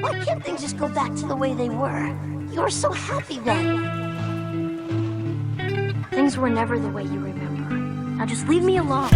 Why can't things just go back to the way they were? You were so happy then. Things were never the way you remember. Now just leave me alone.